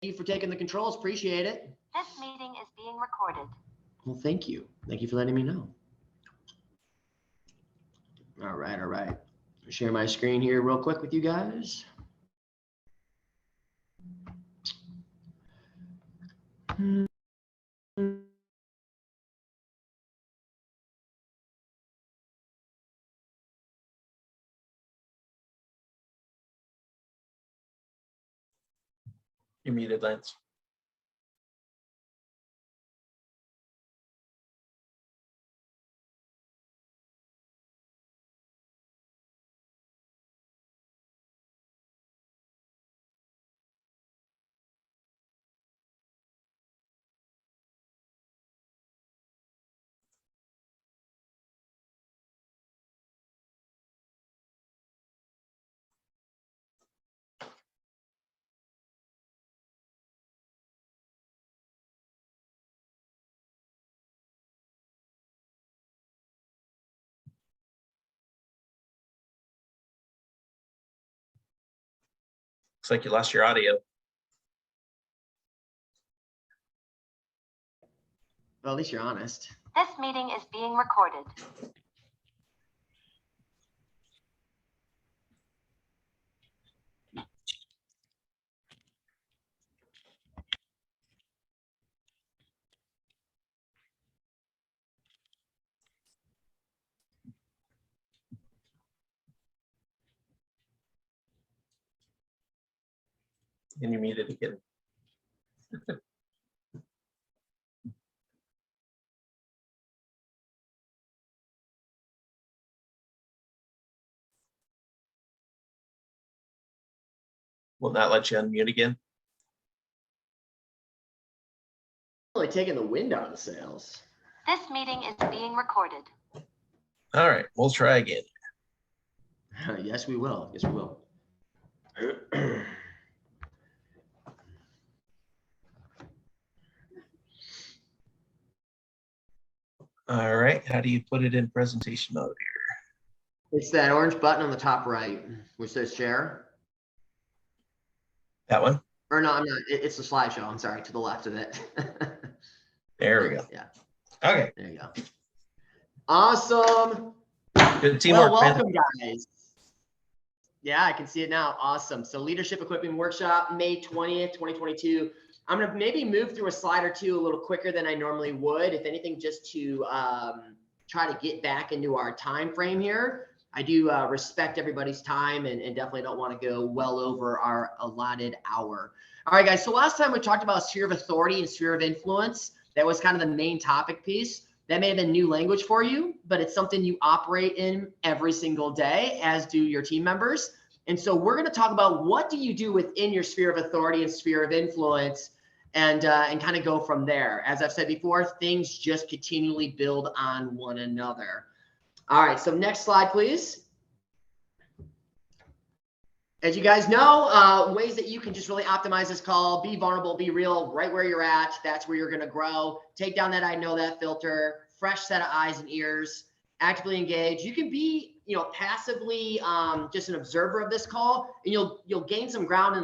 you for taking the controls. Appreciate it. This meeting is being recorded. Well, thank you. Thank you for letting me know. All right, all right. Share my screen here real quick with you guys. You're muted, Lance. Looks like you lost your audio. Well, at least you're honest. This meeting is being recorded. And you're muted again. Will not let you unmute again. Really taking the wind out of the sails. This meeting is being recorded. All right, we'll try again. Yes, we will. Yes, we will. All right, how do you put it in presentation mode here? It's that orange button on the top right, which says share. That one? Or no, I'm not. It's the slideshow. I'm sorry, to the left of it. There we go. Yeah. Okay. There you go. Awesome. Good teamwork. Well, welcome, guys. Yeah, I can see it now. Awesome. So Leadership Equipping Workshop, May 20th, 2022. I'm going to maybe move through a slide or two a little quicker than I normally would, if anything, just to try to get back into our time frame here. I do respect everybody's time and definitely don't want to go well over our allotted hour. All right, guys. So last time we talked about sphere of authority and sphere of influence. That was kind of the main topic piece. That may have been new language for you, but it's something you operate in every single day, as do your team members. And so we're going to talk about what do you do within your sphere of authority and sphere of influence, and kind of go from there. As I've said before, things just continually build on one another. All right, so next slide, please. As you guys know, ways that you can just really optimize this call, be vulnerable, be real, right where you're at. That's where you're going to grow. Take down that I know that filter, fresh set of eyes and ears, actively engage. You can be, passively just an observer of this call, and you'll gain some ground in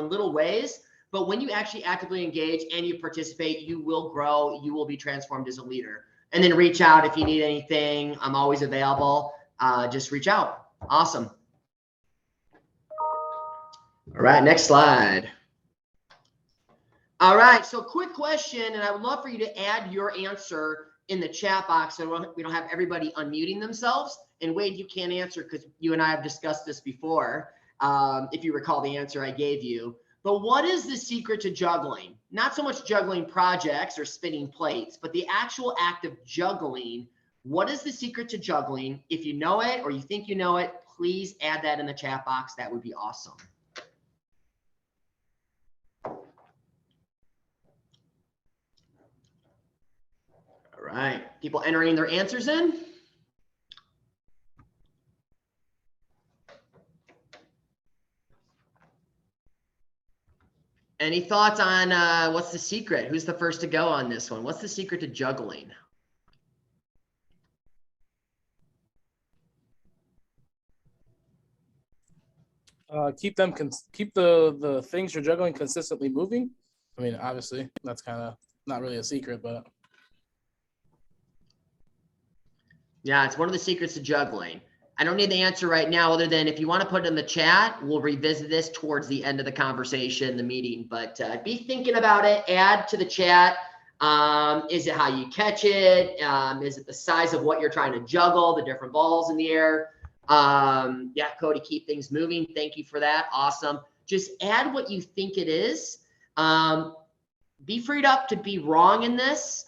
little ways. But when you actually actively engage and you participate, you will grow. You will be transformed as a leader. And then reach out if you need anything. I'm always available. Just reach out. Awesome. All right, next slide. All right, so quick question, and I would love for you to add your answer in the chat box so we don't have everybody unmuting themselves. And Wade, you can't answer because you and I have discussed this before, if you recall the answer I gave you. But what is the secret to juggling? Not so much juggling projects or spinning plates, but the actual act of juggling. What is the secret to juggling? If you know it or you think you know it, please add that in the chat box. That would be awesome. All right, people entering their answers in. Any thoughts on what's the secret? Who's the first to go on this one? What's the secret to juggling? keep the things you're juggling consistently moving. I mean, obviously, that's kind of not really a secret, but yeah, it's one of the secrets to juggling. I don't need the answer right now, other than if you want to put it in the chat, we'll revisit this towards the end of the conversation, the meeting. But be thinking about it. Add to the chat. Is it how you catch it? Is it the size of what you're trying to juggle, the different balls in the air? Yeah, Cody, keep things moving. Thank you for that. Awesome. Just add what you think it is. Be freed up to be wrong in this.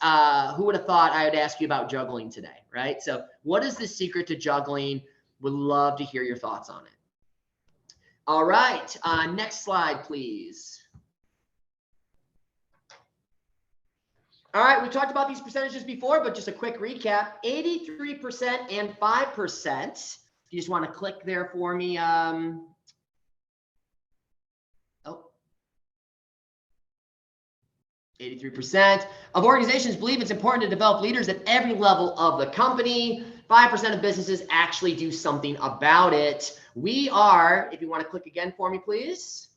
Who would have thought I would ask you about juggling today, right? So what is the secret to juggling? Would love to hear your thoughts on it. All right, next slide, please. All right, we talked about these percentages before, but just a quick recap, 83% and 5%. If you just want to click there for me. 83% of organizations believe it's important to develop leaders at every level of the company. 5% of businesses actually do something about it. We are, if you want to click again for me, please.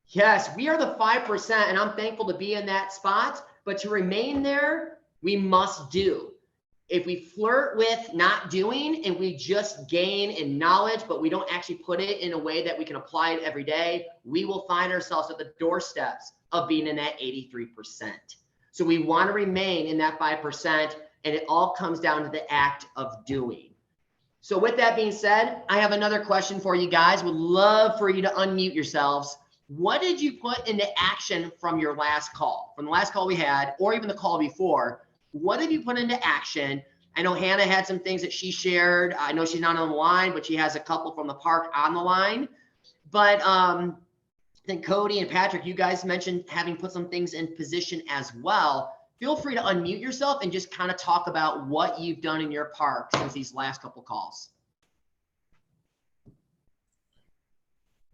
Yes, we are the 5%, and I'm thankful to be in that spot. But to remain there, we must do. If we flirt with not doing and we just gain in knowledge, but we don't actually put it in a way that we can apply it every day, we will find ourselves at the doorsteps of being in that 83%. So we want to remain in that 5%, and it all comes down to the act of doing. So with that being said, I have another question for you guys. Would love for you to unmute yourselves. What did you put into action from your last call, from the last call we had, or even the call before? What have you put into action? I know Hannah had some things that she shared. I know she's not on the line, but she has a couple from the park on the line. But I think Cody and Patrick, you guys mentioned having put some things in position as well. Feel free to unmute yourself and just kind of talk about what you've done in your park since these last couple calls.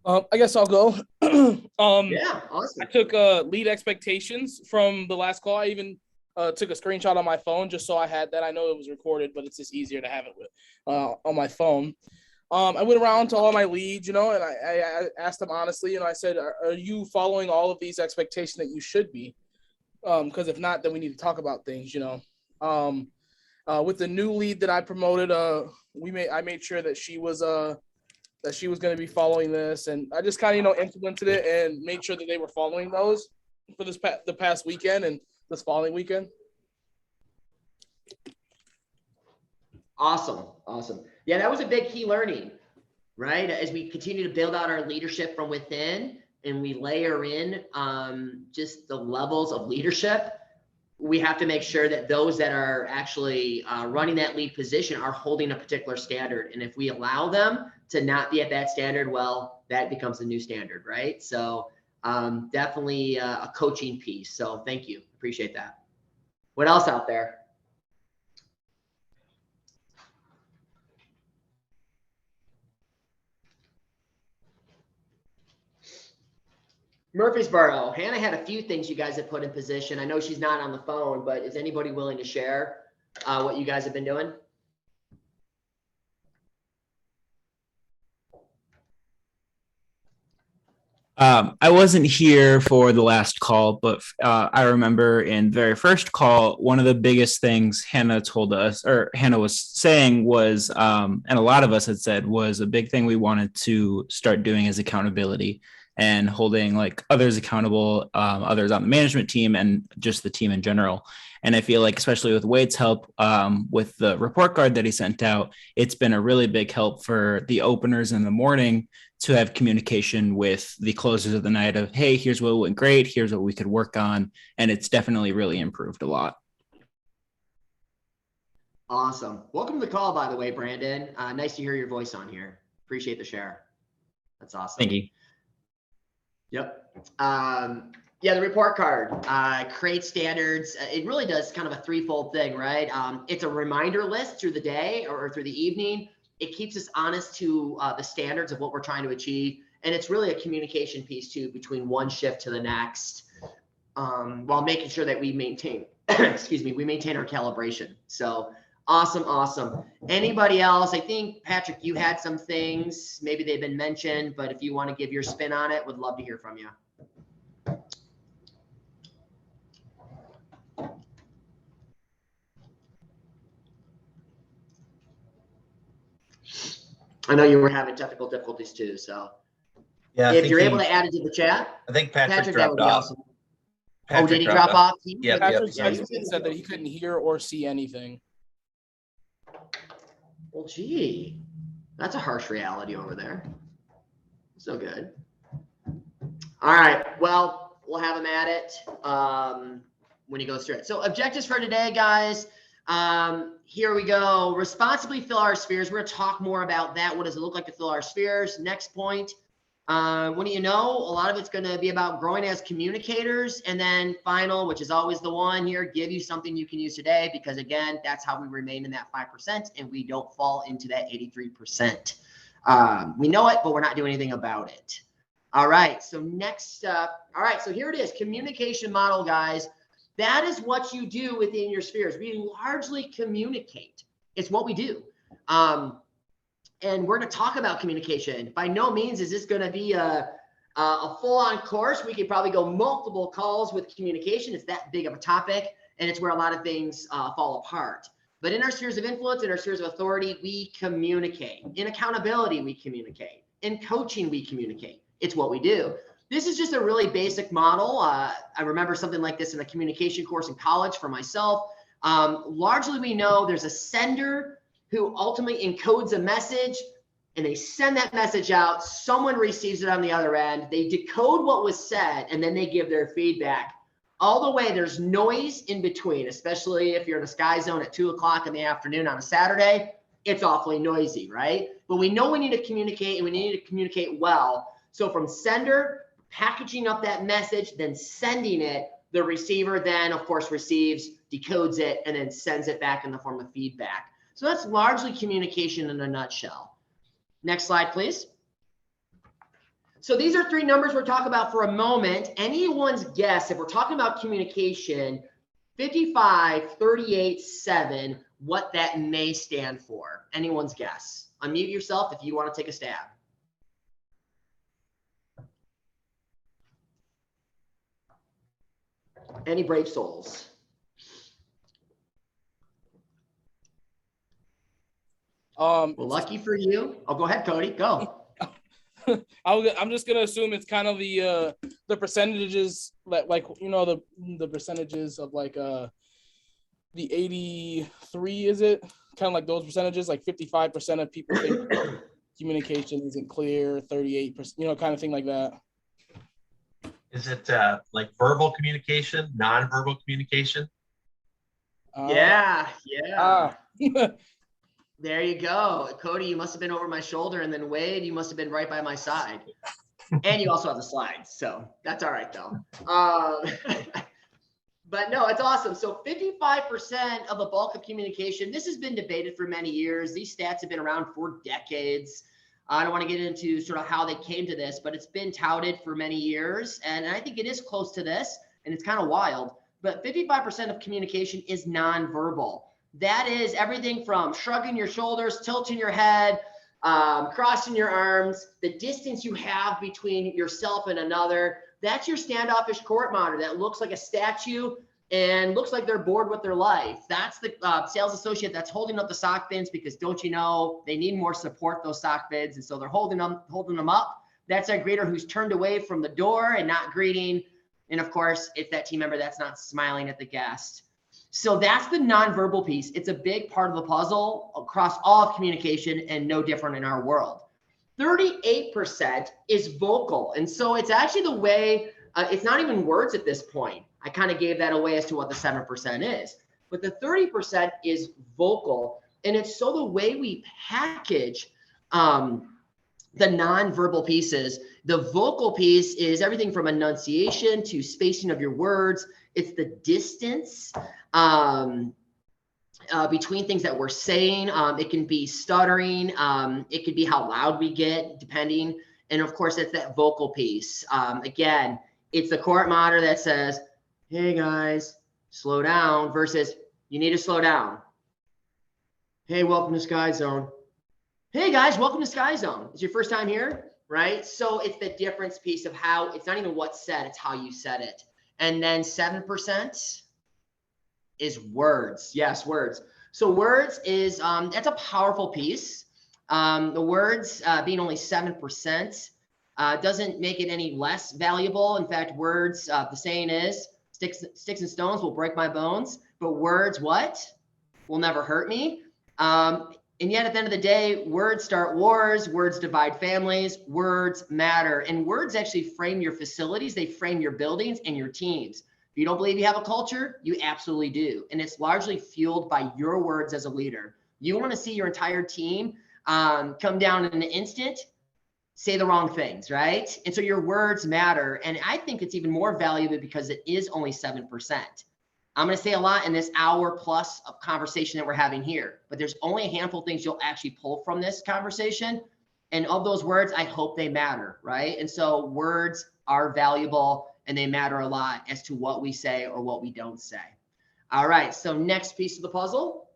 I guess I'll go. Yeah, awesome. I took lead expectations from the last call. I even took a screenshot on my phone just so I had that. I know it was recorded, but it's just easier to have it with on my phone. I went around to all my leads, and I asked them honestly, I said, are you following all of these expectations that you should be? Because if not, then we need to talk about things, with the new lead that I promoted, I made sure that she was going to be following this, and I just kind of, implemented it and made sure that they were following those for the past weekend and this following weekend. Awesome. Yeah, that was a big key learning, right? As we continue to build out our leadership from within and we layer in just the levels of leadership, we have to make sure that those that are actually running that lead position are holding a particular standard. And if we allow them to not be at that standard, well, that becomes the new standard, right? So definitely a coaching piece. So thank you. Appreciate that. What else out there? Murfreesboro, Hannah had a few things you guys have put in position. I know she's not on the phone, but is anybody willing to share what you guys have been doing? I wasn't here for the last call, but I remember in the very first call, one of the biggest things Hannah told us, or Hannah was saying was, and a lot of us had said, was a big thing we wanted to start doing is accountability and holding like others accountable, others on the management team and just the team in general. And I feel like, especially with Wade's help with the report card that he sent out, it's been a really big help for the openers in the morning to have communication with the closers of the night of, hey, here's what went great, here's what we could work on. And it's definitely really improved a lot. Awesome. Welcome to the call, by the way, Brandon. Nice to hear your voice on here. Appreciate the share. That's awesome. Thank you. Yep. Yeah, the report card, create standards. It really does kind of a threefold thing, right? It's a reminder list through the day or through the evening. It keeps us honest to the standards of what we're trying to achieve. And it's really a communication piece too, between one shift to the next, while making sure that we maintain, we maintain our calibration. So Awesome, awesome. Anybody else? I think, Patrick, you had some things. Maybe they've been mentioned, but if you want to give your spin on it, would love to hear from you. I know you were having technical difficulties too, so Yeah, if you're able to add it to the chat, I think Patrick that would dropped be off. awesome. Patrick Did he drop off? Yep, Patrick yep. said that he couldn't hear or see anything. Well, gee, that's a harsh reality over there. So good. All right. Well, we'll have him at it when he goes through it. So objectives for today, guys. Here we go. Responsibly fill our spheres. We're going to talk more about that. What does it look like to fill our spheres? Next point. What do you know? A lot of it's going to be about growing as communicators. And then final, which is always the one here, give you something you can use today, because again, that's how we remain in that 5% and we don't fall into that 83%. We know it, but we're not doing anything about it. All right. So next up. All right. So here it is. Communication model, guys. That is what you do within your spheres. We largely communicate. It's what we do. And we're going to talk about communication. By no means is this going to be a full-on course. We could probably go multiple calls with communication. It's that big of a topic, and it's where a lot of things fall apart. But in our spheres of influence, in our spheres of authority, we communicate. In accountability, we communicate. In coaching, we communicate. It's what we do. This is just a really basic model. I remember something like this in a communication course in college for myself. Largely, we know there's a sender who ultimately encodes a message, and they send that message out. Someone receives it on the other end. They decode what was said, and then they give their feedback. All the way, there's noise in between, especially if you're in a sky zone at 2 o'clock in the afternoon on a Saturday. It's awfully noisy, right? But we know we need to communicate, and we need to communicate well. So from sender, packaging up that message, then sending it, the receiver then, of course, receives, decodes it, and then sends it back in the form of feedback. So that's largely communication in a nutshell. Next slide, please. So these are 3 numbers we're talking about for a moment. Anyone's guess, if we're talking about communication, 55, 38, 7, what that may stand for. Anyone's guess. Unmute yourself if you want to take a stab. Any brave souls? Well, lucky for you. Oh, go ahead, Cody. Go. I'm just gonna assume it's kind of the percentages, like you know, the percentages of like the 83, is it kind of like those percentages, like 55% of people think communication isn't clear, 38%, you know, kind of thing like that. Is it like verbal communication, non-verbal communication? Yeah. There you go. Cody, you must have been over my shoulder, and then Wade, you must have been right by my side. And you also have the slides, so that's all right though. But no, it's awesome. So 55% of the bulk of communication, this has been debated for many years. These stats have been around for decades. I don't want to get into sort of how they came to this, but it's been touted for many years. And I think it is close to this, and it's kind of wild. But 55% of communication is nonverbal. That is everything from shrugging your shoulders, tilting your head, crossing your arms, the distance you have between yourself and another. That's your standoffish court monitor that looks like a statue and looks like they're bored with their life. That's the sales associate that's holding up the sock bins, because don't you know, they need more support, those sock bins, and so they're holding them up. That's our greeter who's turned away from the door and not greeting. And of course, it's that team member that's not smiling at the guest. So that's the nonverbal piece. It's a big part of the puzzle across all of communication, and no different in our world. 38% is vocal. And so it's actually the way, it's not even words at this point. I kind of gave that away as to what the 7% is. But the 30% is vocal. And it's so the way we package the nonverbal pieces. The vocal piece is everything from enunciation to spacing of your words. It's the distance between things that we're saying. It can be stuttering. It could be how loud we get, depending. And of course, it's that vocal piece. Again, it's the court monitor that says, hey guys, slow down, versus you need to slow down. Hey, welcome to Sky Zone. Hey guys, welcome to Sky Zone. It's your first time here, right? So it's the difference piece of how, it's not even what's said, it's how you said it. And then 7% is words. Yes, words. So words is, that's a powerful piece. The words being only 7% doesn't make it any less valuable. In fact, words, the saying is, sticks and stones will break my bones, but words, what? Will never hurt me. And yet at the end of the day, words start wars, words divide families, words matter. And words actually frame your facilities, they frame your buildings and your teams. If you don't believe you have a culture, you absolutely do. And it's largely fueled by your words as a leader. You want to see your entire team come down in an instant, say the wrong things, right? And so your words matter. And I think it's even more valuable because it is only 7%. I'm going to say a lot in this hour plus of conversation that we're having here, but there's only a handful of things you'll actually pull from this conversation. And of those words, I hope they matter, right? And so words are valuable and they matter a lot as to what we say or what we don't say. All right, so next piece of the puzzle.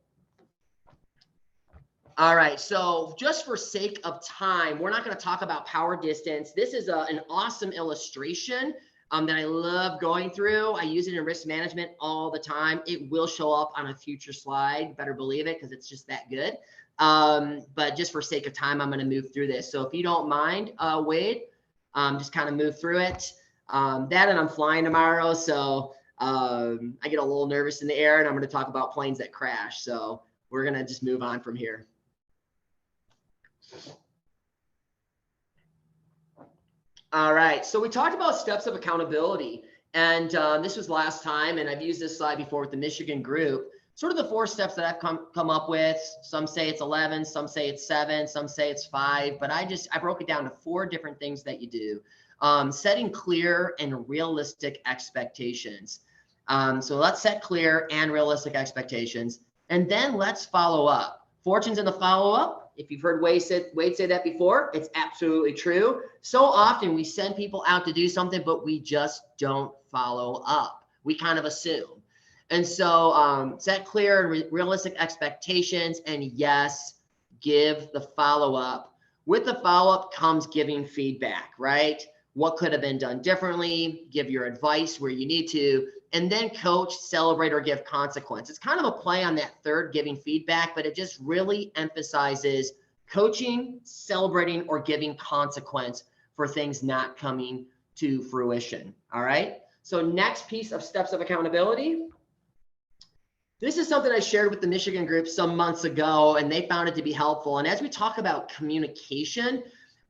All right, so just for sake of time, we're not going to talk about power distance. This is an awesome illustration that I love going through. I use it in risk management all the time. It will show up on a future slide. Better believe it, because it's just that good. But just for sake of time, I'm going to move through this. So if you don't mind, Wade, just kind of move through it. That and I'm flying tomorrow, so I get a little nervous in the air, and I'm going to talk about planes that crash. So we're going to just move on from here. All right, so we talked about steps of accountability, and this was last time, and I've used this slide before with the Michigan group. Sort of the 4 steps that I've come up with. Some say it's 11, some say it's 7, some say it's 5, but I broke it down to 4 different things that you do. Setting clear and realistic expectations. So let's set clear and realistic expectations, and then let's follow up. Fortune's in the follow-up. If you've heard Wade say that before, it's absolutely true. So often we send people out to do something, but we just don't follow up. We kind of assume. And so set clear and realistic expectations, and yes, give the follow-up. With the follow-up comes giving feedback, right? What could have been done differently? Give your advice where you need to, and then coach, celebrate, or give consequence. It's kind of a play on that third, giving feedback, but it just really emphasizes coaching, celebrating, or giving consequence for things not coming to fruition. All right. So next piece of steps of accountability. This is something I shared with the Michigan group some months ago, and they found it to be helpful. And as we talk about communication,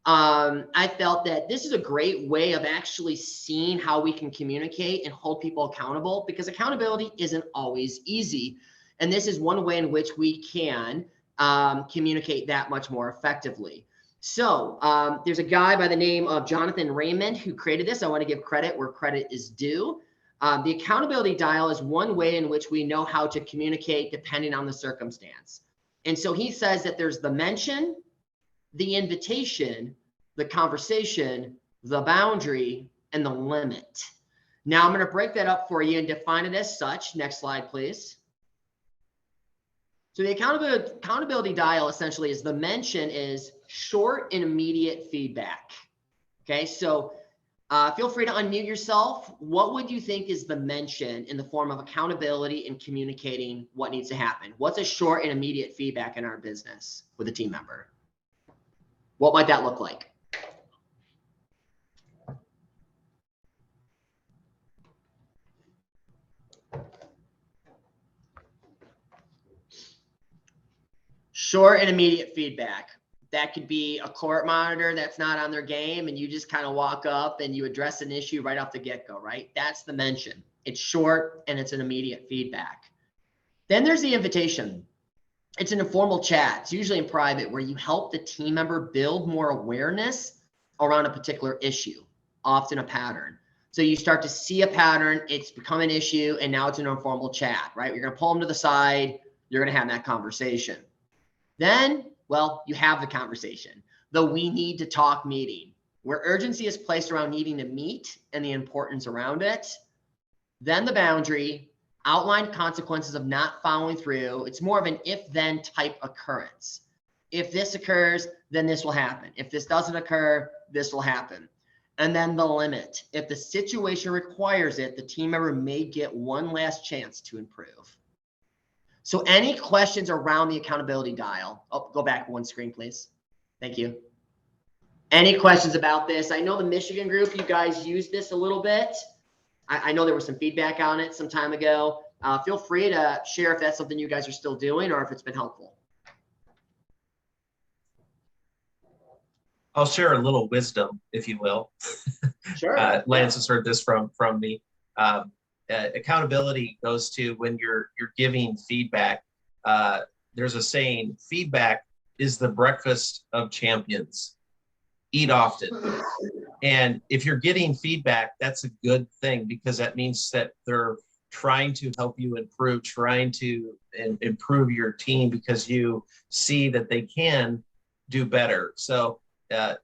I felt that this is a great way of actually seeing how we can communicate and hold people accountable, because accountability isn't always easy. And this is one way in which we can communicate that much more effectively. So there's a guy by the name of Jonathan Raymond who created this. I want to give credit where credit is due. The accountability dial is one way in which we know how to communicate depending on the circumstance. And so he says that there's the mention, the invitation, the conversation, the boundary, and the limit. Now I'm going to break that up for you and define it as such. Next slide, please. So the accountability dial essentially is the mention is short and immediate feedback. Okay, so feel free to unmute yourself. What would you think is the mention in the form of accountability and communicating what needs to happen? What's a short and immediate feedback in our business with a team member? What might that look like? Short and immediate feedback. That could be a court monitor that's not on their game, and you just kind of walk up and you address an issue right off the get-go, right? That's the mention. It's short and it's an immediate feedback. Then there's the invitation. It's an informal chat. It's usually in private, where you help the team member build more awareness around a particular issue, often a pattern. So you start to see a pattern, it's become an issue, and now it's an informal chat, right? You're going to pull them to the side. You're going to have that conversation. Then, well, you have the conversation, the we need to talk meeting, where urgency is placed around needing to meet and the importance around it. Then the boundary, Outline consequences of not following through. It's more of an if-then type occurrence. If this occurs, then this will happen. If this doesn't occur, this will happen. And then the limit. If the situation requires it, the team member may get one last chance to improve. So any questions around the accountability dial? Oh, go back one screen, please. Thank you. Any questions about this? I know the Michigan group, you guys used this a little bit. I know there was some feedback on it some time ago. Feel free to share if that's something you guys are still doing or if it's been helpful. I'll share a little wisdom, if you will. Sure. Lance has heard this from me. Accountability goes to when you're giving feedback. There's a saying: feedback is the breakfast of champions. Eat often. And if you're getting feedback, that's a good thing, because that means that they're trying to help you improve, trying to improve your team, because you see that they can do better. So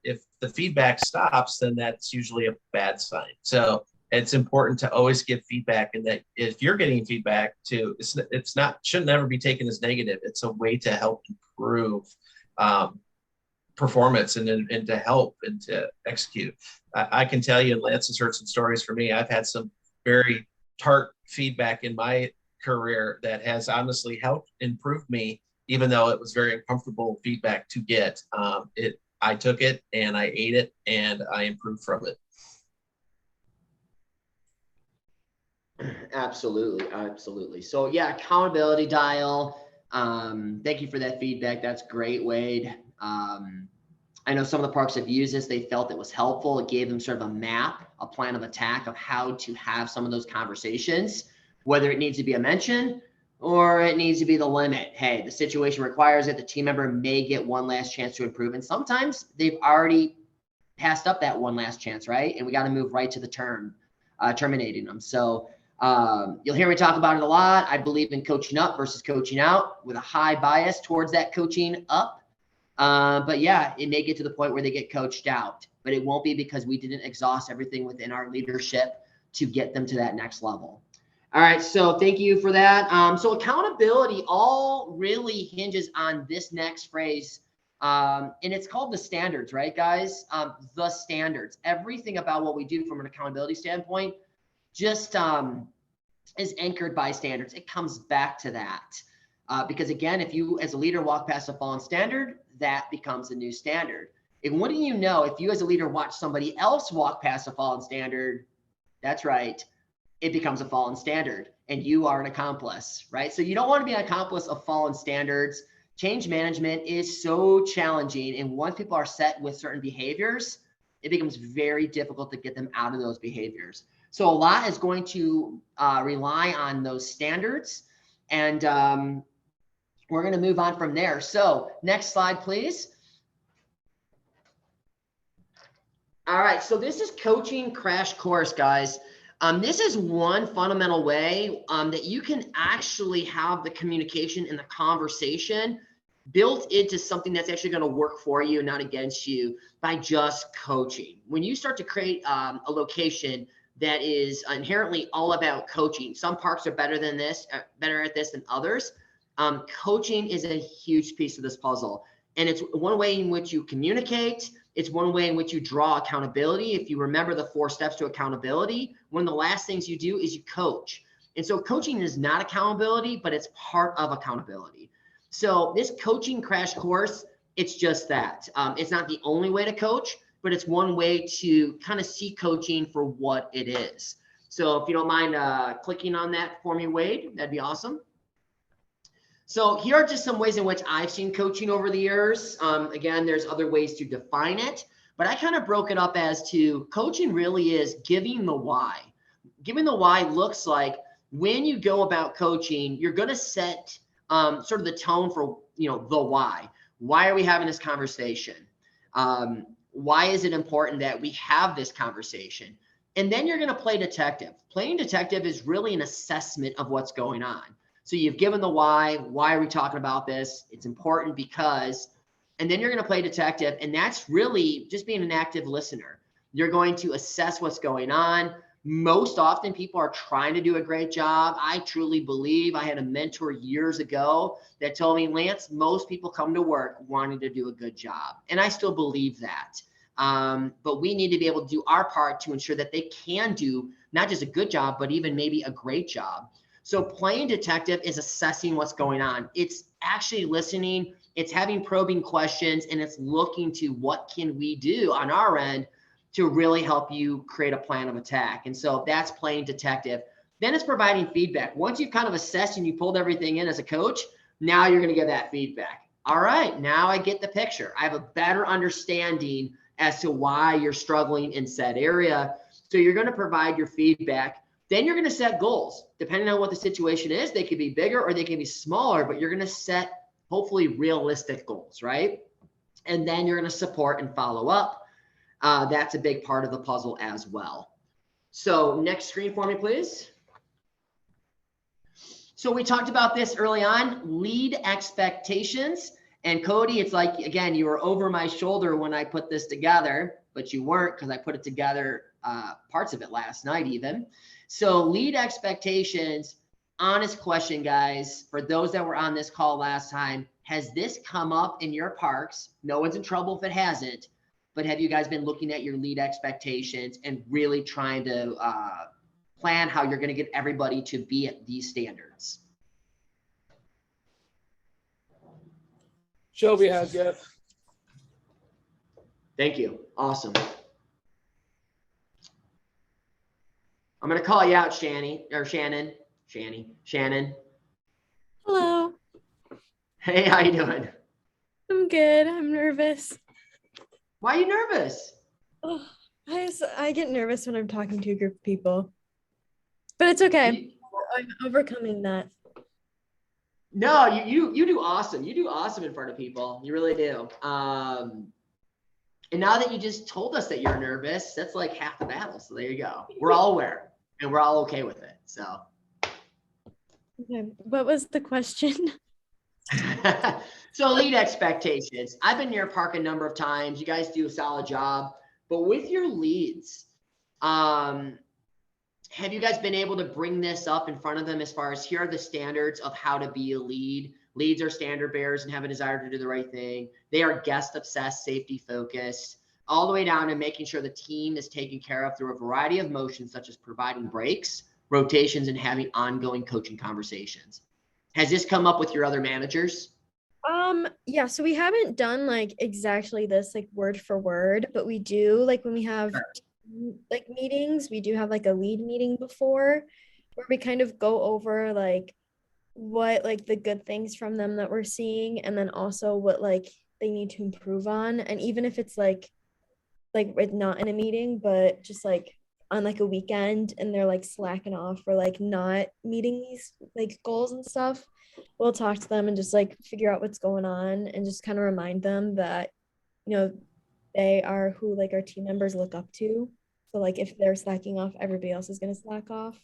if the feedback stops, then that's usually a bad sign. So it's important to always give feedback, and that if you're getting feedback too, it's not, shouldn't never be taken as negative. It's a way to help improve performance and to help and to execute. I can tell you, and Lance has heard some stories from me, I've had some very tart feedback in my career that has honestly helped improve me, even though it was very uncomfortable feedback to get. I took it and I ate it and I improved from it. Absolutely. Absolutely. So yeah, accountability dial. Thank you for that feedback. That's great, Wade. I know some of the parks have used this. They felt it was helpful. It gave them sort of a map, a plan of attack of how to have some of those conversations, whether it needs to be a mention or it needs to be the limit. Hey, the situation requires it. The team member may get one last chance to improve. And sometimes they've already passed up that one last chance, right? And we got to move right to the terminating them. So you'll hear me talk about it a lot. I believe in coaching up versus coaching out, with a high bias towards that coaching up. But yeah, it may get to the point where they get coached out, but it won't be because we didn't exhaust everything within our leadership to get them to that next level. All right. So thank you for that. So accountability all really hinges on this next phrase. And it's called the standards, right, guys? The standards. Everything about what we do from an accountability standpoint just is anchored by standards. It comes back to that. Because again, if you as a leader walk past a fallen standard, that becomes a new standard. And wouldn't you know, if you as a leader watch somebody else walk past a fallen standard, that's right, it becomes a fallen standard and you are an accomplice, right? So you don't want to be an accomplice of fallen standards. Change management is so challenging. And once people are set with certain behaviors, it becomes very difficult to get them out of those behaviors. So a lot is going to rely on those standards. And we're going to move on from there. So next slide, please. All right. So this is coaching crash course, guys. This is one fundamental way that you can actually have the communication and the conversation built into something that's actually going to work for you and not against you by just coaching. When you start to create a location that is inherently all about coaching, some parks are better than this, better at this than others. Coaching is a huge piece of this puzzle. And it's one way in which you communicate. It's one way in which you draw accountability. If you remember the 4 steps to accountability, one of the last things you do is you coach. And so coaching is not accountability, but it's part of accountability. So this coaching crash course, it's just that. It's not the only way to coach, but it's one way to kind of see coaching for what it is. So if you don't mind clicking on that for me, Wade, that'd be awesome. So here are just some ways in which I've seen coaching over the years. Again, there's other ways to define it, but I kind of broke it up as to coaching really is giving the why. Giving the why looks like when you go about coaching, you're going to set sort of the tone for, the why. Why are we having this conversation? Why is it important that we have this conversation? And then you're going to play detective. Playing detective is really an assessment of what's going on. So you've given the why are we talking about this? It's important because, and then you're going to play detective. And that's really just being an active listener. You're going to assess what's going on. Most often people are trying to do a great job. I truly believe, I had a mentor years ago that told me, Lance, most people come to work wanting to do a good job. And I still believe that. But we need to be able to do our part to ensure that they can do not just a good job, but even maybe a great job. So playing detective is assessing what's going on. It's actually listening, it's having probing questions, and it's looking to what can we do on our end to really help you create a plan of attack. And so that's playing detective. Then it's providing feedback. Once you've kind of assessed and you pulled everything in as a coach, now you're going to give that feedback. All right, now I get the picture. I have a better understanding as to why you're struggling in said area. So you're going to provide your feedback. Then you're going to set goals. Depending on what the situation is, they could be bigger or they can be smaller, but you're going to set hopefully realistic goals, right? And then you're going to support and follow up. That's a big part of the puzzle as well. So next screen for me, please. So we talked about this early on, lead expectations. And Cody, it's like, again, you were over my shoulder when I put this together, but you weren't because I put it together, parts of it last night even. So lead expectations, honest question, guys, for those that were on this call last time, has this come up in your parks? No one's in trouble if it hasn't. But have you guys been looking at your lead expectations and really trying to plan how you're going to get everybody to be at these standards? Shelby has, yes. Thank you. Awesome. I'm going to call you out, Shannon. Shannon. Hello. Hey, how you doing? I'm good. I'm nervous. Why are you nervous? Oh, I get nervous when I'm talking to a group of people, but it's okay. I'm overcoming that. No, you do awesome. You do awesome in front of people. You really do. And now that you just told us that you're nervous, that's like half the battle. So there you go. We're all aware and we're all okay with it. So. Okay. What was the question? So lead expectations. I've been near park a number of times. You guys do a solid job, but with your leads, have you guys been able to bring this up in front of them as far as here are the standards of how to be a lead? Leads are standard bearers and have a desire to do the right thing. They are guest obsessed, safety focused, all the way down to making sure the team is taken care of through a variety of motions, such as providing breaks, rotations, and having ongoing coaching conversations. Has this come up with your other managers? Yeah, so we haven't done like exactly this like word for word, but we do like when we have like meetings, we do have like a lead meeting before where we kind of go over like what like the good things from them that we're seeing and then also what like they need to improve on. And even if it's like it's not in a meeting, but just like on like a weekend and they're like slacking off or like not meeting these like goals and stuff, we'll talk to them and just like figure out what's going on and just kind of remind them that, you know, they are who like our team members look up to. So like if they're slacking off, everybody else is going to slack off.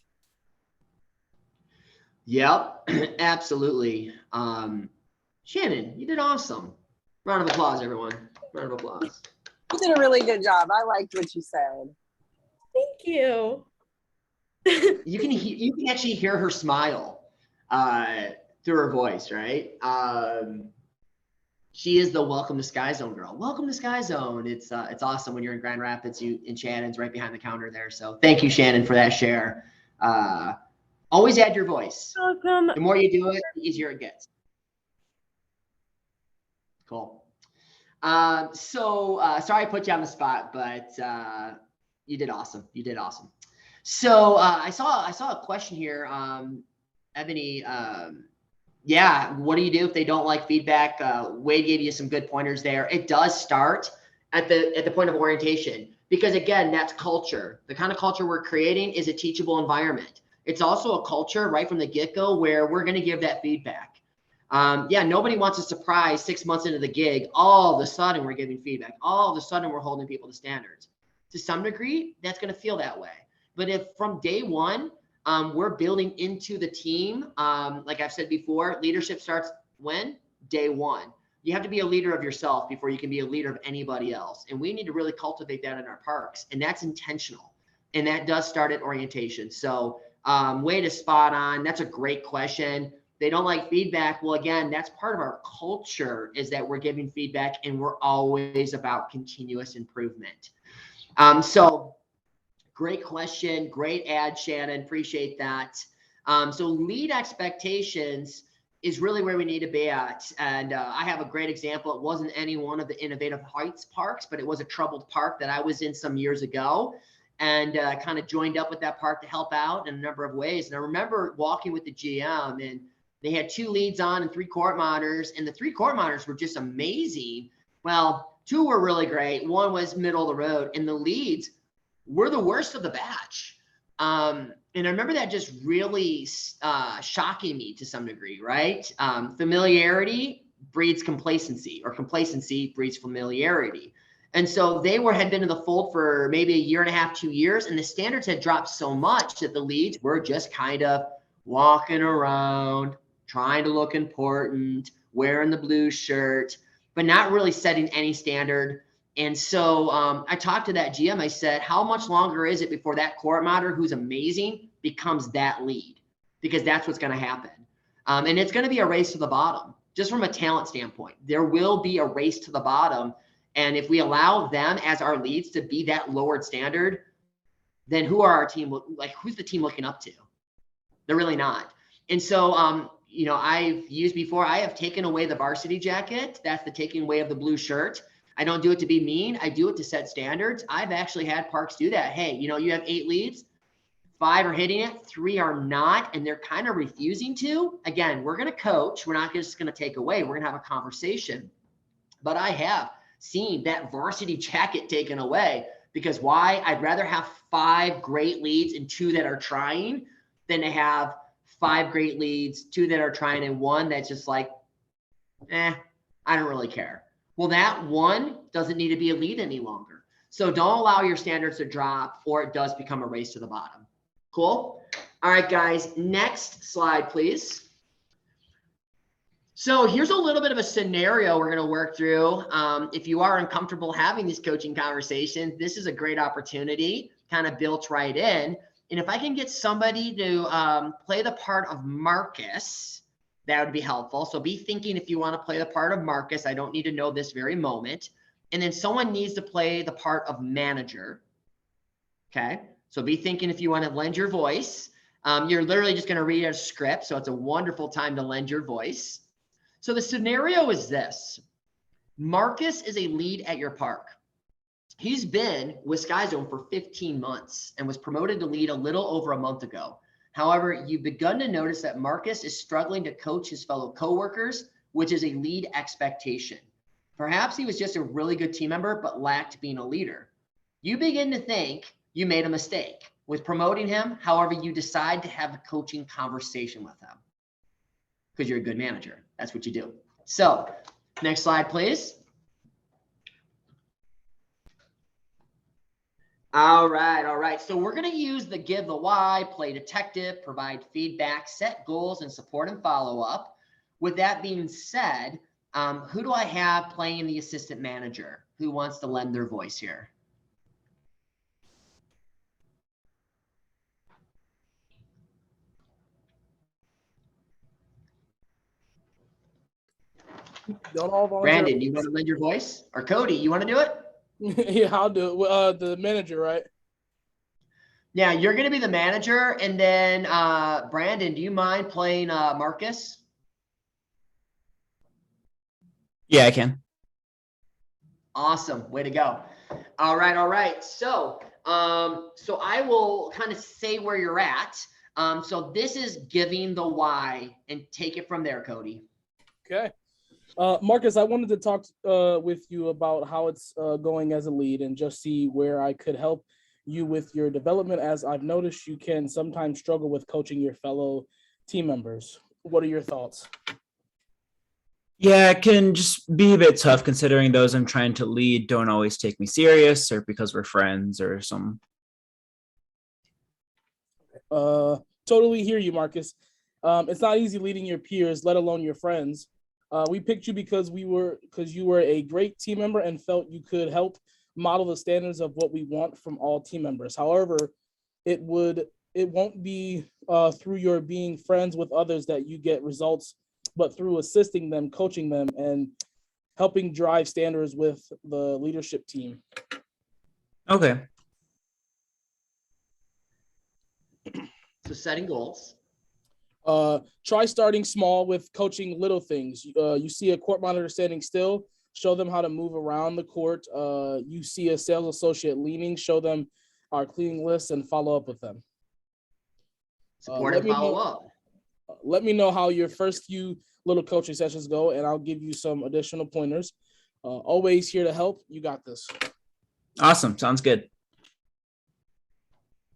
Yep, absolutely. Shannon, you did awesome. Round of applause, everyone. Round of applause. You did a really good job. I liked what you said. Thank you. You can actually hear her smile through her voice, right? She is the welcome to Sky Zone girl. Welcome to Sky Zone. It's awesome when you're in Grand Rapids. And Shannon's right behind the counter there. So thank you, Shannon, for that share. Always add your voice. Welcome. The more you do it, the easier it gets. Cool. Sorry I put you on the spot, but you did awesome. You did awesome. So I saw a question here, Ebony. Yeah, what do you do if they don't like feedback? Wade gave you some good pointers there. It does start at the point of orientation because again, that's culture. The kind of culture we're creating is a teachable environment. It's also a culture right from the get-go where we're going to give that feedback. Yeah, nobody wants a surprise 6 months into the gig. All of a sudden we're giving feedback. All of a sudden we're holding people to standards. To some degree, that's going to feel that way. But if from day one, we're building into the team, like I've said before, leadership starts when? Day one. You have to be a leader of yourself before you can be a leader of anybody else. And we need to really cultivate that in our parks. And that's intentional. And that does start at orientation. So way to spot on. That's a great question. They don't like feedback. Well, again, that's part of our culture, is that we're giving feedback and we're always about continuous improvement. So great question. Great ad, Shannon. Appreciate that. So lead expectations is really where we need to be at. And I have a great example. It wasn't any one of the Innovative Heights parks, but it was a troubled park that I was in some years ago, and kind of joined up with that park to help out in a number of ways. And I remember walking with the GM, and they had 2 leads on and 3 court monitors, and the 3 court monitors were just amazing. Well, 2 were really great. 1 was middle of the road, and the leads were the worst of the batch. And I remember that just really shocking me to some degree, right? Familiarity breeds complacency, or complacency breeds familiarity. And so they had been in the fold for maybe a year and a half, 2 years, and the standards had dropped so much that the leads were just kind of walking around, trying to look important, wearing the blue shirt, but not really setting any standard. And so I talked to that GM. I said, how much longer is it before that court monitor, who's amazing, becomes that lead? Because that's what's going to happen. And it's going to be a race to the bottom, just from a talent standpoint. There will be a race to the bottom. And if we allow them as our leads to be that lowered standard, then who's the team looking up to? They're really not. And so, I've used before, I have taken away the varsity jacket. That's the taking away of the blue shirt. I don't do it to be mean. I do it to set standards. I've actually had parks do that. Hey, you have 8 leads, 5 are hitting it, 3 are not, and they're kind of refusing to. Again, we're going to coach. We're not just going to take away. We're going to have a conversation. But I have seen that varsity jacket taken away, because why? I'd rather have 5 great leads and 2 that are trying than to have 5 great leads, 2 that are trying, and 1 that's just like, I don't really care. Well, that 1 doesn't need to be a lead any longer. So don't allow your standards to drop, or it does become a race to the bottom. Cool? All right, guys, next slide, please. So here's a little bit of a scenario we're going to work through. If you are uncomfortable having these coaching conversations, this is a great opportunity, kind of built right in. And if I can get somebody to play the part of Marcus, that would be helpful. So be thinking if you want to play the part of Marcus. I don't need to know this very moment. And then someone needs to play the part of manager. Okay. So be thinking if you want to lend your voice. You're literally just going to read a script. So it's a wonderful time to lend your voice. So the scenario is this. Marcus is a lead at your park. He's been with Sky Zone for 15 months and was promoted to lead a little over a month ago. However, you've begun to notice that Marcus is struggling to coach his fellow coworkers, which is a lead expectation. Perhaps he was just a really good team member, but lacked being a leader. You begin to think you made a mistake with promoting him. However, you decide to have a coaching conversation with him because you're a good manager. That's what you do. So next slide, please. All right. So we're going to use the give the why, play detective, provide feedback, set goals, and support and follow up. With that being said, who do I have playing the assistant manager? Who wants to lend their voice here? Don't all volunteer. Brandon, you want to lend your voice? Or Cody, you want to do it? Yeah, I'll do it. The manager, right? Yeah, you're going to be the manager. And then Brandon, do you mind playing Marcus? Yeah, I can. Awesome. Way to go. All right. So I will kind of say where you're at. So this is giving the why, and take it from there, Cody. Okay. Marcus, I wanted to talk with you about how it's going as a lead and just see where I could help you with your development, as I've noticed you can sometimes struggle with coaching your fellow team members. What are your thoughts? Yeah, it can just be a bit tough considering those I'm trying to lead don't always take me serious, or because we're friends or some. Totally hear you, Marcus. It's not easy leading your peers, let alone your friends. We picked you because you were a great team member and felt you could help model the standards of what we want from all team members. However, it won't be through your being friends with others that you get results, but through assisting them, coaching them, and helping drive standards with the leadership team. Okay. So setting goals. Try starting small with coaching little things. You see a court monitor standing still, show them how to move around the court. You see a sales associate leaning, show them our cleaning list and follow up with them. Support and follow up. Let me know how your first few little coaching sessions go, and I'll give you some additional pointers. Always here to help. You got this. Awesome. Sounds good.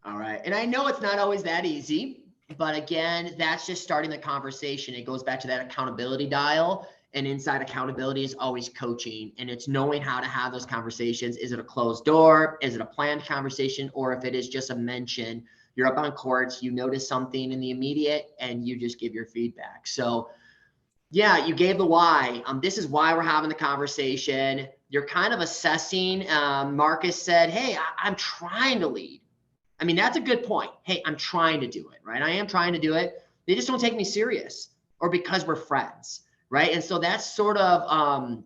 All right. And I know it's not always that easy, but again, that's just starting the conversation. It goes back to that accountability dial, and inside accountability is always coaching, and it's knowing how to have those conversations. Is it a closed door? Is it a planned conversation? Or if it is just a mention, you're up on courts, you notice something in the immediate and you just give your feedback. So yeah, you gave the why. This is why we're having the conversation. You're kind of assessing. Marcus said, hey, I'm trying to lead. I mean, that's a good point. Hey, I'm trying to do it, right? I am trying to do it. They just don't take me serious, or because we're friends, right? And so that's sort of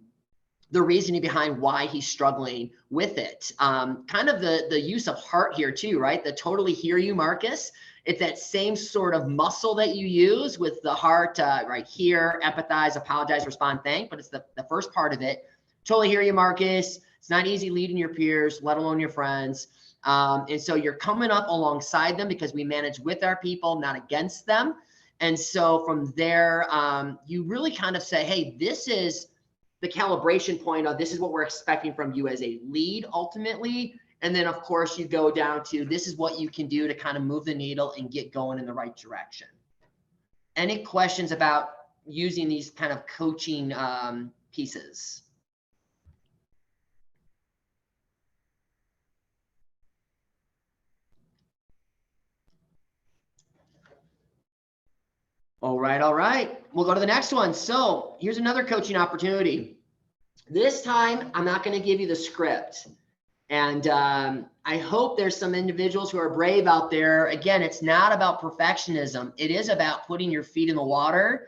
the reasoning behind why he's struggling with it. Kind of the use of heart here too, right? The totally hear you, Marcus. It's that same sort of muscle that you use with the heart, right? Hear, empathize, apologize, respond, thank. But it's the first part of it. Totally hear you, Marcus. It's not easy leading your peers, let alone your friends. And so you're coming up alongside them because we manage with our people, not against them. And so from there, you really kind of say, hey, this is the calibration point of this is what we're expecting from you as a lead ultimately. And then of course you go down to this is what you can do to kind of move the needle and get going in the right direction. Any questions about using these kind of coaching pieces? All right, all right. We'll go to the next one. So here's another coaching opportunity. This time, I'm not going to give you the script. And I hope there's some individuals who are brave out there. Again, it's not about perfectionism. It is about putting your feet in the water.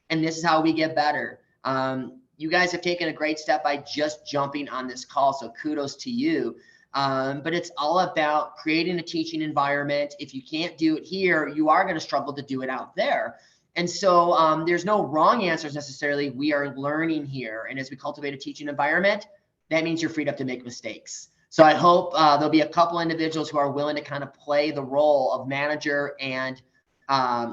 And this is how we get better. You guys have taken a great step by just jumping on this call. So kudos to you. But it's all about creating a teaching environment. If you can't do it here, you are going to struggle to do it out there. And so there's no wrong answers necessarily. We are learning here. And as we cultivate a teaching environment, that means you're freed up to make mistakes. So I hope there'll be a couple individuals who are willing to kind of play the role of manager and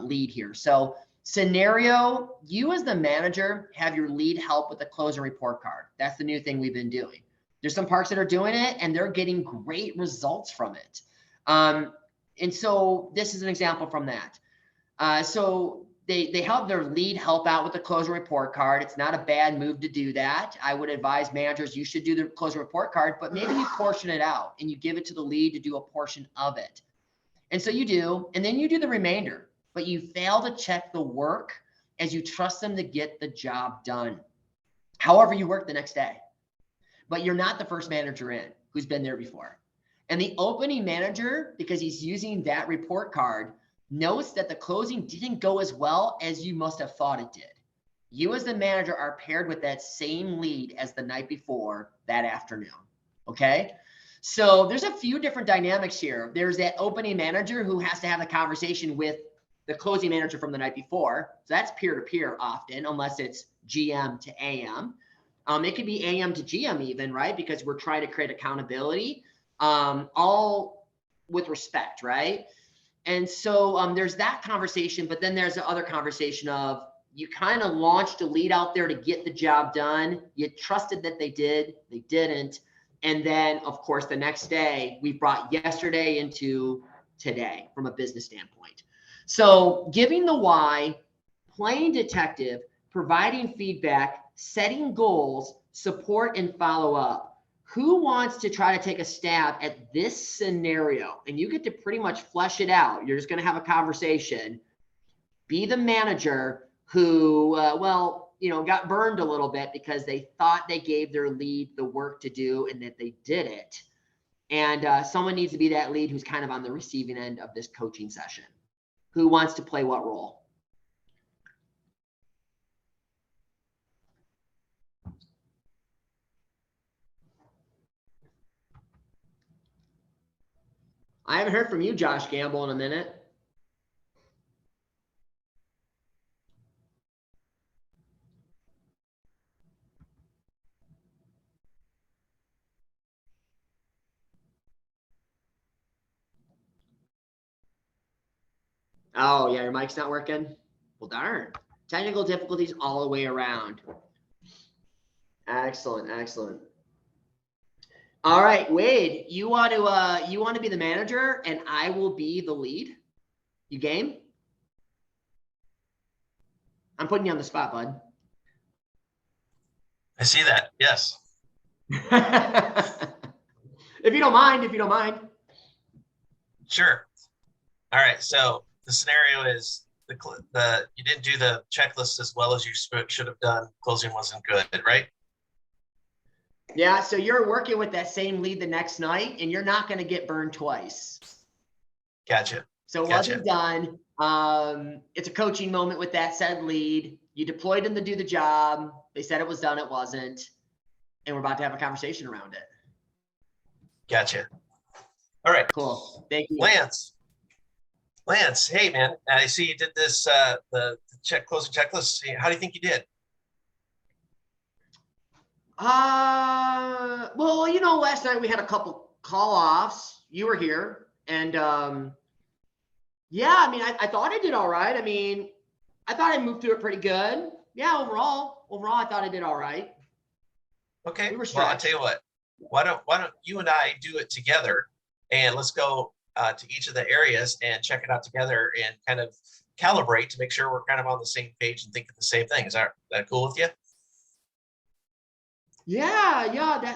lead here. So scenario, you as the manager have your lead help with the closing report card. That's the new thing we've been doing. There's some parks that are doing it and they're getting great results from it. And so this is an example from that. So they help their lead help out with the closing report card. It's not a bad move to do that. I would advise managers, you should do the closing report card, but maybe you portion it out and you give it to the lead to do a portion of it. And so you do, and then you do the remainder, but you fail to check the work as you trust them to get the job done. However, you work the next day, but you're not the first manager in who's been there before. And the opening manager, because he's using that report card, notes that the closing didn't go as well as you must have thought it did. You as the manager are paired with that same lead as the night before that afternoon, okay? So there's a few different dynamics here. There's that opening manager who has to have a conversation with the closing manager from the night before. So that's peer-to-peer often, unless it's GM to AM. It could be AM to GM even, right? Because we're trying to create accountability, all with respect, right? And so there's that conversation, but then there's the other conversation of you kind of launched a lead out there to get the job done. You trusted that they did, they didn't. And then of course, the next day we brought yesterday into today from a business standpoint. So giving the why, playing detective, providing feedback, setting goals, support and follow up. Who wants to try to take a stab at this scenario? And you get to pretty much flesh it out. You're just going to have a conversation. Be the manager who, well, got burned a little bit because they thought they gave their lead the work to do and that they did it. And someone needs to be that lead who's kind of on the receiving end of this coaching session. Who wants to play what role? I haven't heard from you, Josh Gamble, in a minute. Oh, yeah, your mic's not working? Well, darn. Technical difficulties all the way around. Excellent, excellent. All right, Wade, you want to be the manager and I will be the lead? You game? I'm putting you on the spot, bud. I see that. Yes. If you don't mind. Sure. All right. So the scenario is you didn't do the checklist as well as you should have done. Closing wasn't good, right? Yeah. So you're working with that same lead the next night, and you're not going to get burned twice. Gotcha. So it wasn't done. It's a coaching moment with that said lead. You deployed them to do the job. They said it was done. It wasn't. And we're about to have a conversation around it. Gotcha. All right. Cool. Thank you. Lance, hey man, I see you did this the closing checklist. How do you think you did? Well, last night we had a couple call-offs. You were here, and yeah, I mean, I thought I did all right. I mean, I thought I moved through it pretty good. Yeah, overall, I thought I did all right. Okay. We were Well, I'll stretched. tell you what. Why don't you and I do it together, and let's go to each of the areas and check it out together and kind of calibrate to make sure we're kind of on the same page and thinking the same thing. Is that cool with you? Yeah,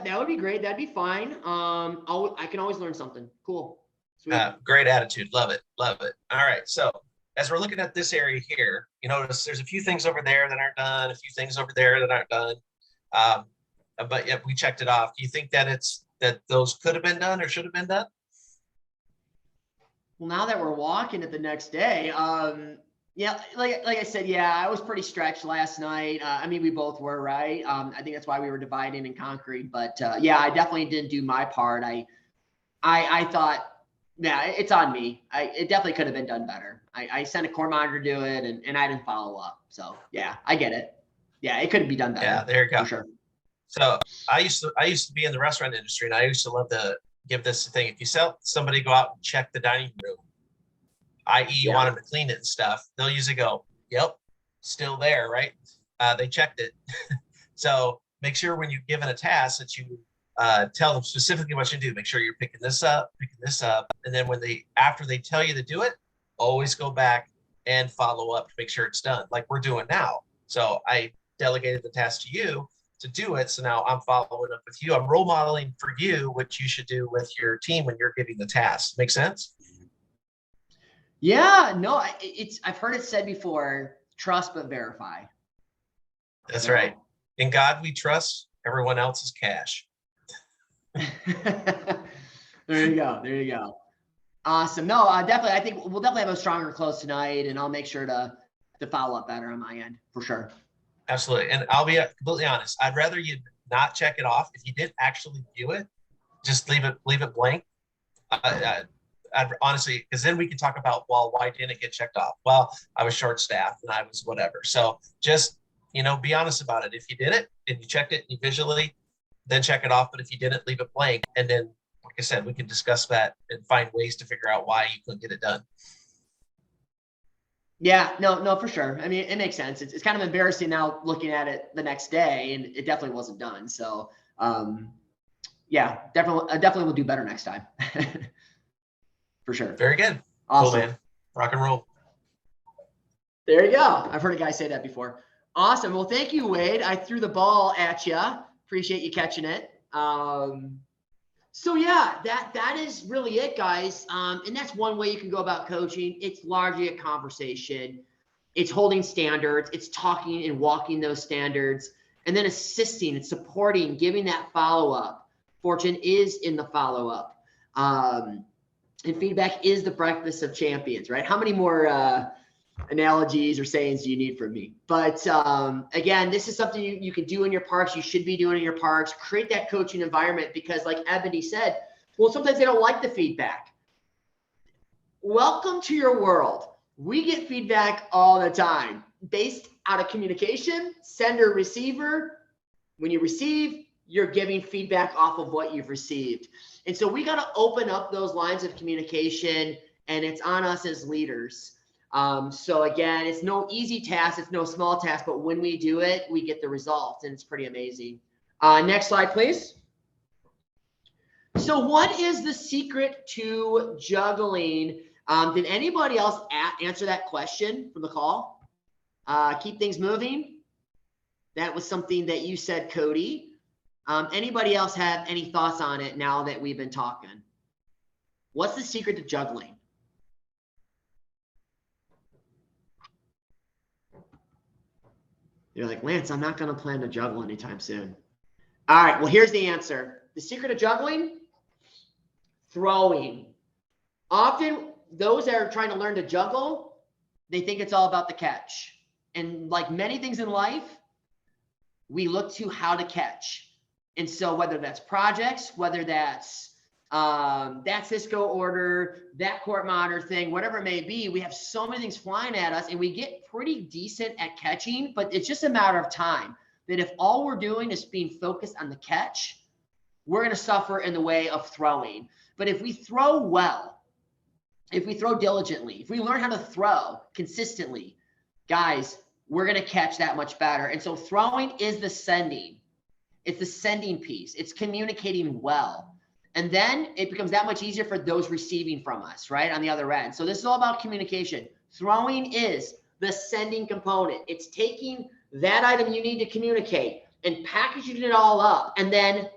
that would be great. That'd be fine. I can always learn something. Cool. Sweet. Great attitude. Love it. Love it. All right. So as we're looking at this area here, you notice there's a few things over there that aren't done, a few things over there that aren't done. But yeah, we checked it off. Do you think that those could have been done or should have been done? Well, now that we're walking it the next day, yeah, like I said, yeah, I was pretty stretched last night. I mean, we both were, right? I think that's why we were dividing and conquering. But yeah, I definitely didn't do my part. I thought, yeah, it's on me. It definitely could have been done better. I sent a core monitor to do it, and I didn't follow up. So yeah, I get it. Yeah, it could be done better. Yeah, there you go. For sure. So I used to be in the restaurant industry, and I used to love to give this thing. If you sell somebody go out and check the dining room, i.e. you want them to clean it and stuff, they'll usually go, yep, still there, right? They checked it. So make sure when you're given a task that you tell them specifically what you do. Make sure you're picking this up. And then after they tell you to do it, always go back and follow up to make sure it's done, like we're doing now. So I delegated the task to you to do it. So now I'm following up with you. I'm role modeling for you what you should do with your team when you're giving the task. Make sense? Yeah, no, I've heard it said before, trust but verify. That's right. In God we trust, everyone else is cash. There you go. Awesome. No, definitely. I think we'll definitely have a stronger close tonight, and I'll make sure to follow up better on my end for sure. Absolutely. And I'll be completely honest. I'd rather you not check it off. If you didn't actually do it, just leave it blank. I'd honestly, because then we can talk about, well, why didn't it get checked off? Well, I was short staffed and I was whatever. So just, be honest about it. If you did it and you checked it and you visually, then check it off. But if you didn't, leave it blank. And then, like I said, we can discuss that and find ways to figure out why you couldn't get it done. Yeah, no, for sure. I mean, it makes sense. It's kind of embarrassing now looking at it the next day, and it definitely wasn't done. So, yeah, definitely will do better next time. For sure. Very good. Awesome. Cool, man. Rock and roll. There you go. I've heard a guy say that before. Awesome. Well, thank you, Wade. I threw the ball at you. Appreciate you catching it. So yeah, that is really it, guys. And that's one way you can go about coaching. It's largely a conversation. It's holding standards. It's talking and walking those standards. And then assisting and supporting, giving that follow-up. Fortune is in the follow-up. And feedback is the breakfast of champions, right? How many more analogies or sayings do you need from me? But again, this is something you can do in your parks. You should be doing in your parks. Create that coaching environment because like Ebony said, well, sometimes they don't like the feedback. Welcome to your world. We get feedback all the time based out of communication, sender, receiver. When you receive, you're giving feedback off of what you've received. And so we got to open up those lines of communication, and it's on us as leaders. So again, it's no easy task. It's no small task, but when we do it, we get the results, and it's pretty amazing. Next slide, please. So what is the secret to juggling? Did anybody else answer that question from the call? Keep things moving. That was something that you said, Cody. Anybody else have any thoughts on it now that we've been talking? What's the secret to juggling? You're like, Lance, I'm not going to plan to juggle anytime soon. All right, well, here's the answer. The secret of juggling? Throwing. Often, those that are trying to learn to juggle, they think it's all about the catch. And like many things in life, we look to how to catch. And so whether that's projects, whether that's that Cisco order, that court monitor thing, whatever it may be, we have so many things flying at us and we get pretty decent at catching, but it's just a matter of time that if all we're doing is being focused on the catch, we're going to suffer in the way of throwing. But if we throw well, if we throw diligently, if we learn how to throw consistently, guys, we're going to catch that much better. And so throwing is the sending. It's the sending piece. It's communicating well. And then it becomes that much easier for those receiving from us, right, on the other end. So this is all about communication. Throwing is the sending component. It's taking that item you need to communicate and packaging it all up and then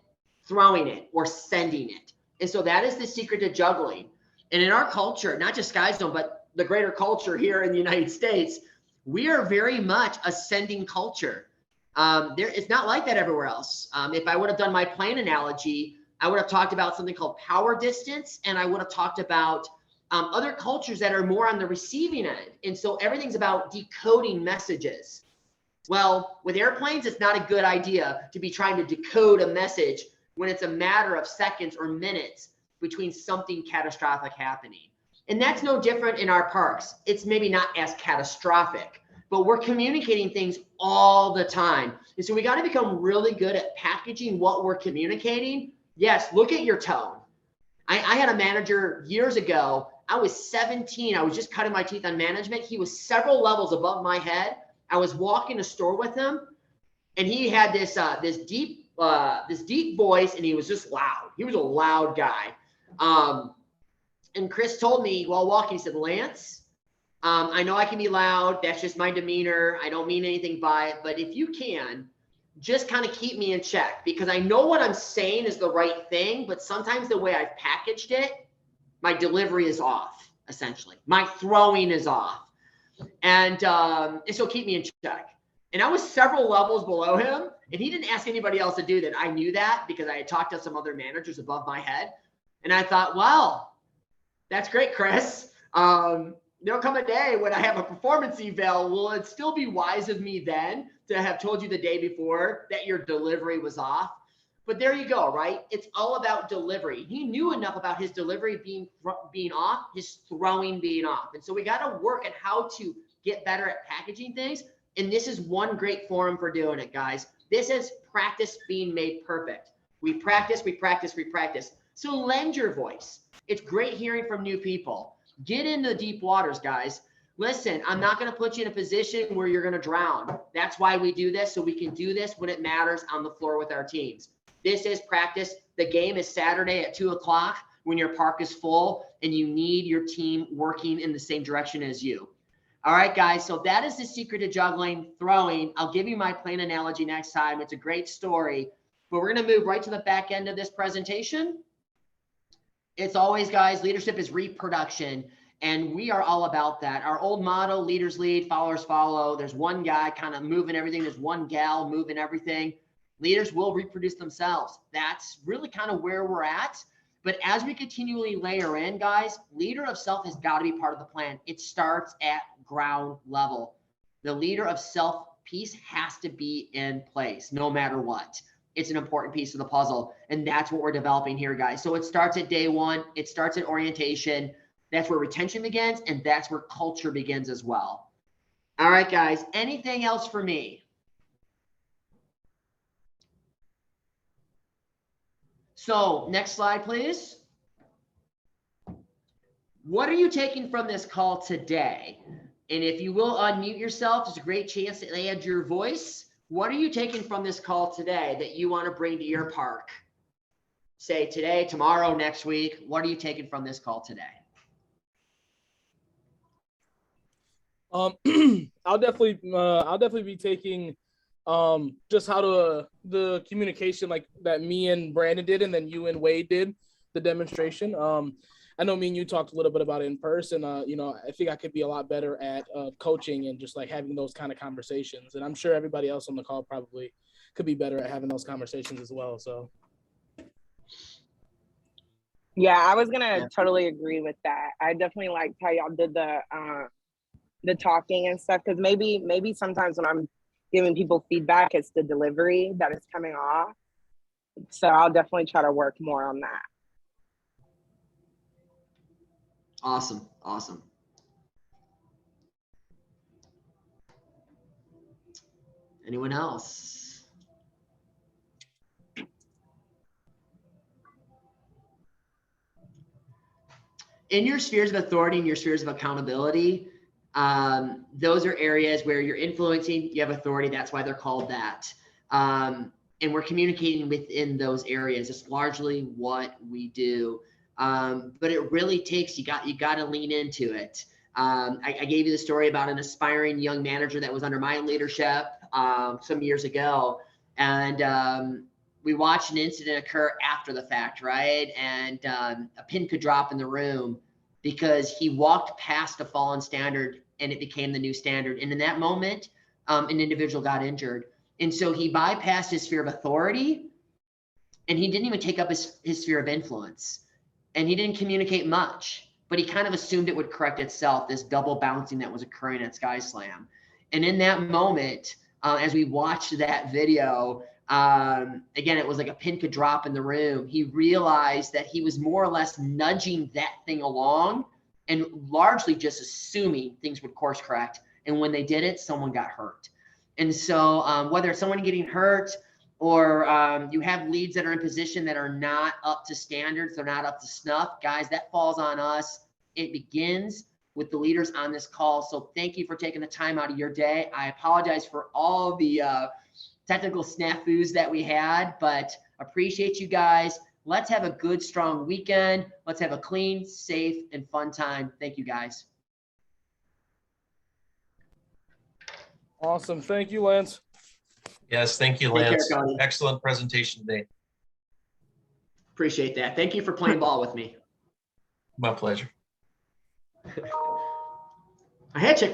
throwing it or sending it. And so that is the secret to juggling. And in our culture, not just Sky Zone, but the greater culture here in the United States, we are very much a sending culture. It's not like that everywhere else. If I would have done my plane analogy, I would have talked about something called power distance, and I would have talked about other cultures that are more on the receiving end. And so everything's about decoding messages. Well, with airplanes, it's not a good idea to be trying to decode a message when it's a matter of seconds or minutes between something catastrophic happening. And that's no different in our parks. It's maybe not as catastrophic, but we're communicating things all the time. And so we got to become really good at packaging what we're communicating. Yes, look at your tone. I had a manager years ago. I was 17. I was just cutting my teeth on management. He was several levels above my head. I was walking a store with him, and he had this deep voice, and he was just loud. He was a loud guy. And Chris told me while walking, he said, Lance, I know I can be loud. That's just my demeanor. I don't mean anything by it. But if you can, just kind of keep me in check, because I know what I'm saying is the right thing. But sometimes the way I've packaged it, my delivery is off, essentially. My throwing is off. And so keep me in check. And I was several levels below him. And he didn't ask anybody else to do that. I knew that because I had talked to some other managers above my head. And I thought, wow, that's great, Chris. There'll come a day when I have a performance eval. Will it still be wise of me then to have told you the day before that your delivery was off? But there you go, right? It's all about delivery. He knew enough about his delivery being off, his throwing being off. And so we got to work at how to get better at packaging things. And this is one great forum for doing it, guys. This is practice being made perfect. We practice, we practice, we practice. So lend your voice. It's great hearing from new people. Get into the deep waters, guys. Listen, I'm not going to put you in a position where you're going to drown. That's why we do this, so we can do this when it matters on the floor with our teams. This is practice. The game is Saturday at 2 o'clock when your park is full and you need your team working in the same direction as you. All right, guys, so that is the secret to juggling, throwing. I'll give you my plane analogy next time. It's a great story, but we're going to move right to the back end of this presentation. It's always, guys, leadership is reproduction. And we are all about that. Our old motto, leaders lead, followers follow. There's one guy kind of moving everything. There's one gal moving everything. Leaders will reproduce themselves. That's really kind of where we're at. But as we continually layer in, guys, leader of self has got to be part of the plan. It starts at ground level. The leader of self piece has to be in place no matter what. It's an important piece of the puzzle. And that's what we're developing here, guys. So it starts at day one. It starts at orientation. That's where retention begins, and that's where culture begins as well. All right, guys, anything else for me? So next slide, please. What are you taking from this call today? And if you will unmute yourself, it's a great chance to add your voice. What are you taking from this call today that you want to bring to your park? Say today, tomorrow, next week. What are you taking from this call today? I'll definitely be taking just how the communication like that me and Brandon did, and then you and Wade did the demonstration. I know me and you talked a little bit about it in person. You know, I think I could be a lot better at coaching and just like having those kind of conversations. And I'm sure everybody else on the call probably could be better at having those conversations as well. So. Yeah, I was gonna totally agree with that. I definitely liked how y'all did the talking and stuff, because maybe sometimes when I'm giving people feedback, it's the delivery that is coming off. So I'll definitely try to work more on that. Awesome. Awesome. Anyone else? In your spheres of authority and your spheres of accountability, those are areas where you're influencing, you have authority. That's why they're called that. And we're communicating within those areas. It's largely what we do. But it really takes, you got to lean into it. I gave you the story about an aspiring young manager that was under my leadership some years ago. And we watched an incident occur after the fact, right? And a pin could drop in the room because he walked past a fallen standard and it became the new standard. And in that moment, an individual got injured. And so he bypassed his sphere of authority and he didn't even take up his sphere of influence. And he didn't communicate much, but he kind of assumed it would correct itself, this double bouncing that was occurring at Sky Slam. And in that moment, as we watched that video, again, it was like a pin could drop in the room. He realized that he was more or less nudging that thing along and largely just assuming things would course correct. And when they did it, someone got hurt. And so whether it's someone getting hurt or you have leads that are in position that are not up to standards, they're not up to snuff, guys, that falls on us. It begins with the leaders on this call. So thank you for taking the time out of your day. I apologize for all the technical snafus that we had, but appreciate you guys. Let's have a good, strong weekend. Let's have a clean, safe, and fun time. Thank you, guys. Awesome. Thank you, Lance. Yes, thank you, Take care, Lance. Cody. Excellent presentation today. Appreciate that. Thank you for playing ball with me. My pleasure. I had Chick-fil-A.